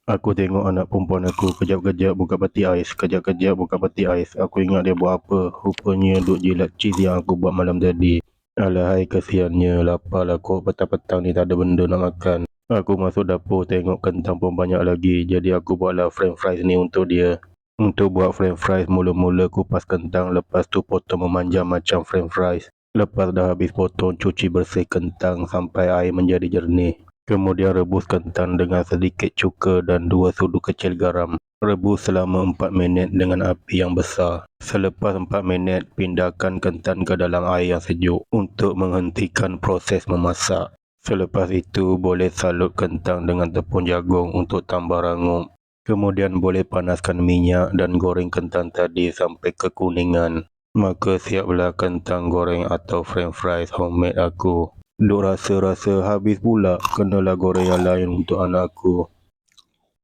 Aku tengok anak perempuan aku kejap-kejap buka peti ais, kejap-kejap buka peti ais. Aku ingat dia buat apa. Rupanya duk jilat cheese yang aku buat malam tadi. Alahai, kesiannya, lapar lah kok, petang-petang ni tak ada benda nak makan. Aku masuk dapur tengok kentang pun banyak lagi. Jadi aku buatlah french fries ni untuk dia. Untuk buat french fries, mula-mula kupas kentang, lepas tu potong memanjang macam french fries. Lepas dah habis potong, cuci bersih kentang sampai air menjadi jernih. Kemudian rebus kentang dengan sedikit cuka dan 2 sudu kecil garam. Rebus selama 4 minit dengan api yang besar. Selepas 4 minit, pindahkan kentang ke dalam air yang sejuk untuk menghentikan proses memasak. Selepas itu, boleh salut kentang dengan tepung jagung untuk tambah rangup. Kemudian boleh panaskan minyak dan goreng kentang tadi sampai kekuningan. Maka siaplah kentang goreng atau french fries homemade aku. Duk rasa-rasa habis pula, kenalah goreng yang lain untuk anak aku.